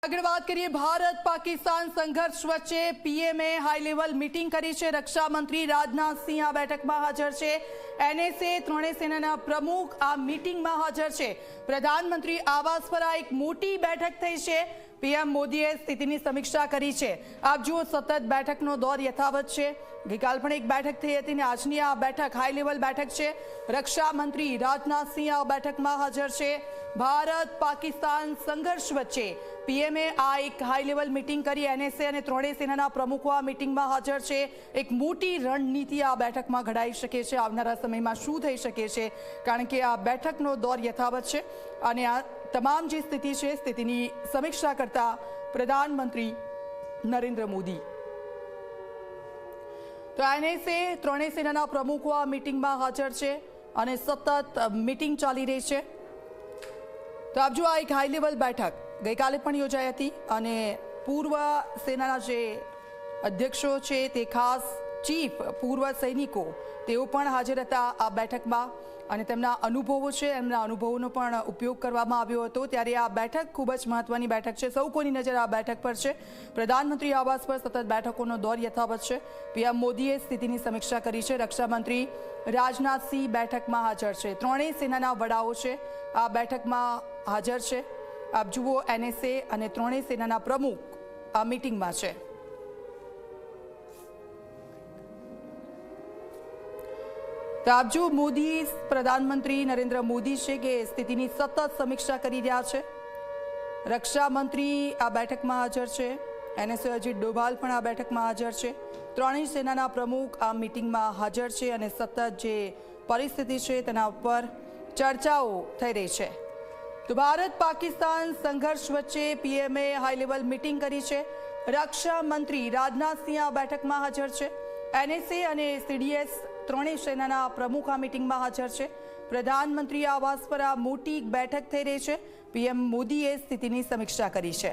આગળ વાત કરીએ ભારત પાકિસ્તાન સંઘર્ષ વચ્ચે પીએમએ હાઈ લેવલ મીટિંગ કરી છે। રક્ષા મંત્રી રાજનાથસિંહ આ બેઠકમાં હાજર છે। એનએસએ ત્રણેય સેનાના પ્રમુખ આ મીટિંગમાં હાજર છે। પ્રધાનમંત્રી આવાસ પર આ એક મોટી બેઠક થઈ છે। પીએમ મોદીએ સ્થિતિની સમીક્ષા કરી છે। આપ જુઓ સતત બેઠકનો દોર યથાવત છે। ગઈકાલ પણ એક બેઠક થઈ હતી ને આજની આ બેઠક હાઈ લેવલ બેઠક છે। રક્ષા મંત્રી રાજનાથસિંહ આ બેઠકમાં હાજર છે। ભારત પાકિસ્તાન સંઘર્ષ વચ્ચે પીએમએ આ એક હાઈ લેવલ મીટિંગ કરી। એનએસએ અને ત્રણેય સેનાના પ્રમુખો આ મીટિંગમાં હાજર છે। એક મોટી રણનીતિ આ બેઠકમાં ઘડાઈ શકે છે। આવનારા સમયમાં શું થઈ શકે છે, કારણ કે આ બેઠકનો દોર યથાવત છે અને આ તમામ જે સ્થિતિ છે સ્થિતિની સમીક્ષા કરતા પ્રધાનમંત્રી નરેન્દ્ર મોદી। તો એનએસએ ત્રણેય સેનાના પ્રમુખો આ મીટિંગમાં હાજર છે અને સતત મીટિંગ ચાલી રહી છે। તો આપ જો આ એક હાઈ લેવલ બેઠક ગઈકાલે પણ યોજાઈ હતી અને પૂર્વ સેનાના જે અધ્યક્ષો છે તે ખાસ ચીફ પૂર્વ સૈનિકો તેઓ પણ હાજર હતા આ બેઠકમાં અને તેમના અનુભવો છે, એમના અનુભવોનો પણ ઉપયોગ કરવામાં આવ્યો હતો। ત્યારે આ બેઠક ખૂબ જ મહત્વની બેઠક છે। સૌ કોઈની નજર આ બેઠક પર છે। પ્રધાનમંત્રી આવાસ પર સતત બેઠકોનો દોર યથાવત છે। પીએમ મોદીએ સ્થિતિની સમીક્ષા કરી છે। રક્ષામંત્રી રાજનાથસિંહ બેઠકમાં હાજર છે। ત્રણેય સેનાના વડાઓ છે આ બેઠકમાં હાજર છે। આપ જુઓ એનએસએ અને ત્રણેય સેનાના પ્રમુખ આ મીટિંગમાં છે। તો આપ જો મોદી પ્રધાનમંત્રી નરેન્દ્ર મોદી છે કે સ્થિતિની સતત સમીક્ષા કરી રહ્યા છે। રક્ષા મંત્રી આ બેઠકમાં હાજર છે। એનએસએ અજીત ડોભાલ પણ આ બેઠકમાં હાજર છે। ત્રણેય સેનાના પ્રમુખ આ મીટિંગમાં હાજર છે અને સતત જે પરિસ્થિતિ છે તેના ઉપર ચર્ચાઓ થઈ રહી છે। તો ભારત પાકિસ્તાન સંઘર્ષ વચ્ચે પીએમએ હાઈ લેવલ મીટિંગ કરી છે। રક્ષા મંત્રી રાજનાથસિંહ આ બેઠકમાં હાજર છે। એનએસએ અને સીડીએસ ત્રણેય સેનાના પ્રમુખ આ મીટિંગમાં હાજર છે। પ્રધાનમંત્રી આવાસ પર આ મોટી બેઠક થઈ રહી છે। પીએમ મોદીએ સ્થિતિની સમીક્ષા કરી છે।